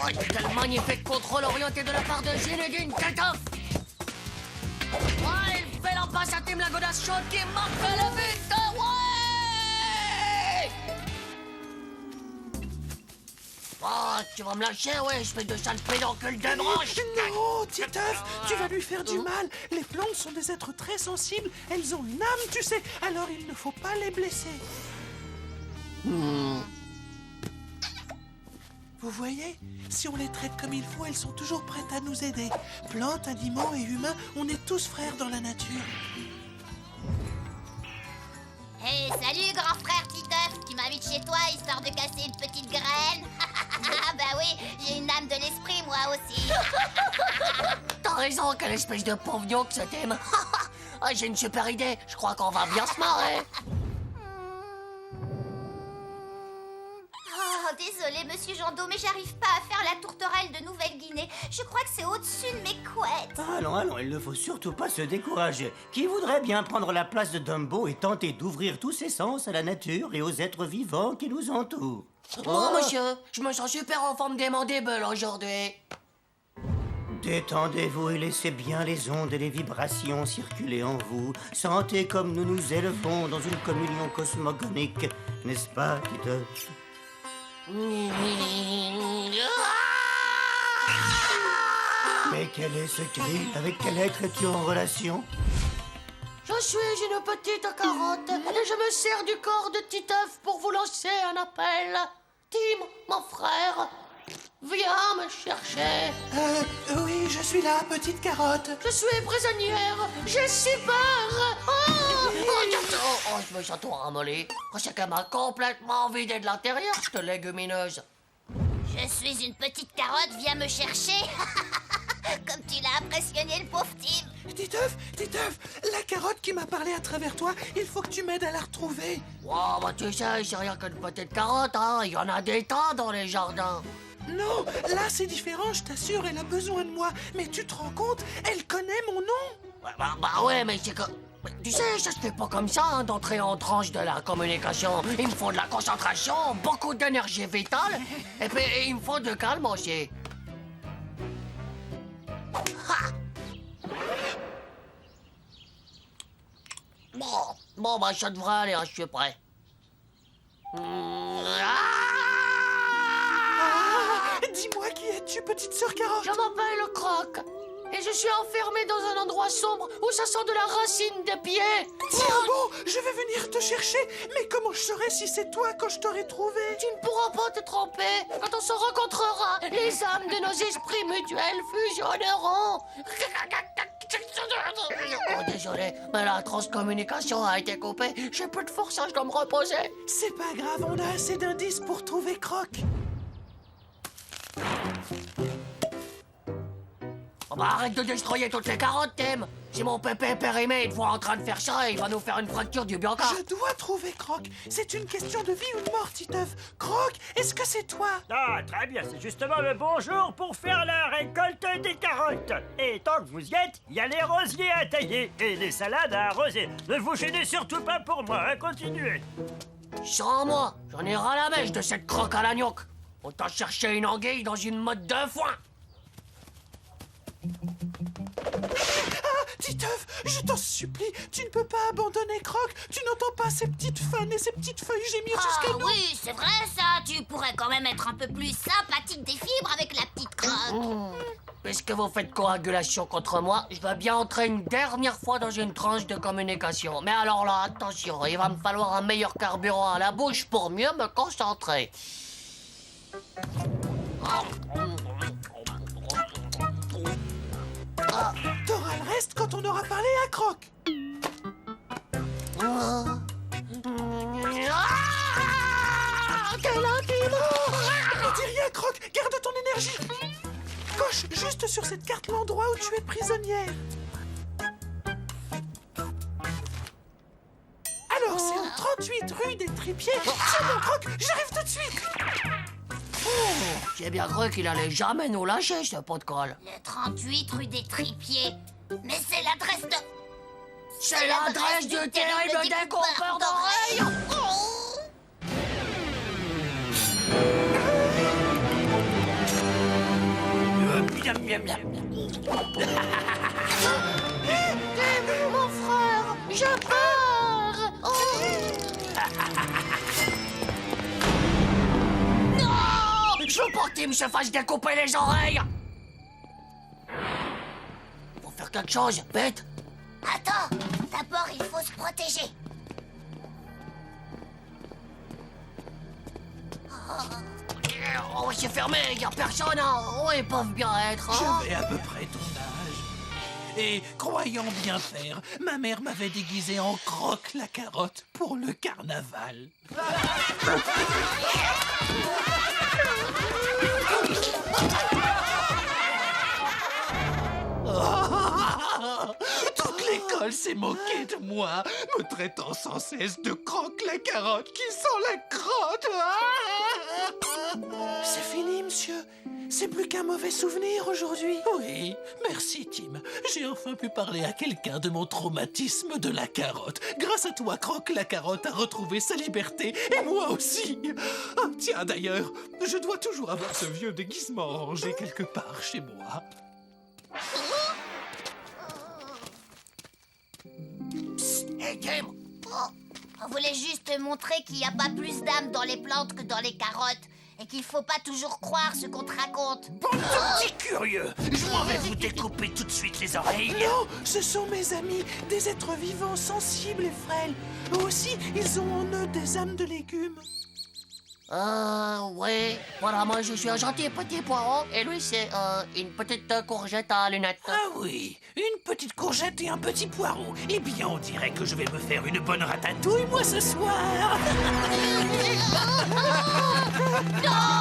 Oh, quel magnifique contrôle orienté de la part de Zinedine Titoff. Ouais, il fait la passe à Tim la godasse chaude qui marque le but. Ouais! Oh, tu vas me lâcher, ouais, je fais de sales pédoncules de branche. Non, Titeuf, tu vas lui faire du mal. Les plantes sont des êtres très sensibles. Elles ont une âme, tu sais. Alors il ne faut pas les blesser. Vous voyez, si on les traite comme il faut, elles sont toujours prêtes à nous aider. Plantes, animaux et humains, on est tous frères dans la nature. Hé, salut grand frère Titeuf. Tu m'invites chez toi histoire de casser une petite graine. Bah oui, j'ai une âme de l'esprit moi aussi. T'as raison, quelle espèce de pauvre que ce Tim. Ah, j'ai une super idée, je crois qu'on va bien se marrer. Oh, désolé monsieur Jandot, mais j'arrive pas à faire la tourterelle de Nouvelle-Guinée. Je crois que c'est au-dessus de mes couettes. Allons, il ne faut surtout pas se décourager. Qui voudrait bien prendre la place de Dumbo et tenter d'ouvrir tous ses sens à la nature et aux êtres vivants qui nous entourent? Oh, monsieur, je me sens super en forme des mandibules aujourd'hui. Détendez-vous et laissez bien les ondes et les vibrations circuler en vous. Sentez comme nous nous élevons dans une communion cosmogonique. N'est-ce pas, Titeuf? Mais quel est ce cri? Avec quel être es-tu en relation? Je suis une petite carotte et je me sers du corps de Titeuf pour vous lancer un appel. Tim, mon frère, viens me chercher. Oui, je suis là, petite carotte. Je suis prisonnière, j'ai si peur. Je me sens tout ramolli. C'est qu'elle m'a complètement vidé de l'intérieur, cette légumineuse. Je suis une petite carotte, viens me chercher. Comme tu l'as impressionné le pauvre Tim. Titeuf, la carotte qui m'a parlé à travers toi, il faut que tu m'aides à la retrouver. Wow, bah tu sais, c'est rien qu'une petite carotte, hein. Il y en a des tas dans les jardins. Non, là c'est différent, je t'assure, elle a besoin de moi. Mais tu te rends compte, elle connaît mon nom. Bah ouais, mais c'est que... Tu sais, ça se fait pas comme ça, hein, d'entrer en tranche de la communication. Il me faut de la concentration, beaucoup d'énergie vitale, et puis il me faut de calme aussi. Ha! Bon, bah ça devrait aller, hein, je suis prêt. Dis-moi qui es-tu, petite sœur carotte? Je m'appelle Croc. Et je suis enfermé dans un endroit sombre où ça sent de la racine des pieds. Tiens, bon, je vais venir te chercher. Mais comment je saurais si c'est toi quand je t'aurai trouvé? Tu ne pourras pas te tromper. Quand on se rencontrera, les âmes de nos esprits mutuels fusionneront. Oh, désolé, mais la transcommunication a été coupée. J'ai plus de force, hein, je dois me reposer. C'est pas grave, on a assez d'indices pour trouver Croc. Oh bah arrête de destroyer toutes les carottes, Tim. Si mon pépé périmé te voit en train de faire ça, il va nous faire une fracture du Bianca. Je dois trouver Croc. C'est une question de vie ou de mort, Titeuf. Croc, est-ce que c'est toi? Ah, très bien, c'est justement le bon jour pour faire la récolte des carottes. Et tant que vous y êtes, il y a les rosiers à tailler et les salades à arroser. Ne vous gênez surtout pas pour moi, hein, continuez. Sans moi, j'en ai ras la mèche de cette croque à l'agnoc. Autant chercher une anguille dans une motte de foin. Ah, Titeuf, je t'en supplie, tu ne peux pas abandonner Croc. Tu n'entends pas ces petites fanes et ces petites feuilles gémir jusqu'à nous. Oui, c'est vrai ça. Tu pourrais quand même être un peu plus sympathique des fibres avec la petite Croc. Puisque vous faites coagulation contre moi, je vais bien entrer une dernière fois dans une tranche de communication. Mais alors là, attention, il va me falloir un meilleur carburant à la bouche pour mieux me concentrer. T'auras le reste quand on aura parlé à Croc. Quel intime! Ne dis rien, Croc, garde ton énergie. Coche juste sur cette carte l'endroit où tu es prisonnière. Alors, c'est au 38 rue des Tripiers. C'est bon, Croc, j'arrive tout de suite. J'ai bien cru qu'il allait jamais nous lâcher, ce pot de colle. Le 38 rue des Tripiers. Mais c'est l'adresse de... C'est l'adresse du terrible découpeur d'oreilles. Tim, mon frère, j'ai peur. Oh. Non, je veux pas que Tim se fasse découper les oreilles. Faut faire quelque chose, vite. Attends, d'abord il faut se protéger. Oh, c'est fermé, y a personne. Hein. Oh, ils peuvent bien être. Hein. J'avais à peu près ton âge. Et croyant bien faire, ma mère m'avait déguisé en Croque la carotte pour le carnaval. Toute l'école s'est moquée de moi, me traitant sans cesse de Croque la carotte qui sent la crotte. C'est fini, monsieur. C'est plus qu'un mauvais souvenir aujourd'hui. Oui, merci Tim. J'ai enfin pu parler à quelqu'un de mon traumatisme de la carotte. Grâce à toi, Croque la carotte a retrouvé sa liberté, et moi aussi. Ah, tiens, d'ailleurs, je dois toujours avoir ce vieux déguisement rangé quelque part chez moi. Hey, Tim. On voulait juste te montrer qu'il n'y a pas plus d'âme dans les plantes que dans les carottes. Et qu'il faut pas toujours croire ce qu'on te raconte. Bande de petits curieux! Je m'en vais vous découper tout de suite les oreilles. Non, ce sont mes amis, des êtres vivants sensibles et frêles. Eux aussi, ils ont en eux des âmes de légumes. Oui. Voilà, moi, je suis un gentil petit poireau. Et lui, c'est une petite courgette à lunettes. Ah oui, une petite courgette et un petit poireau. Eh bien, on dirait que je vais me faire une bonne ratatouille, moi, ce soir. Non!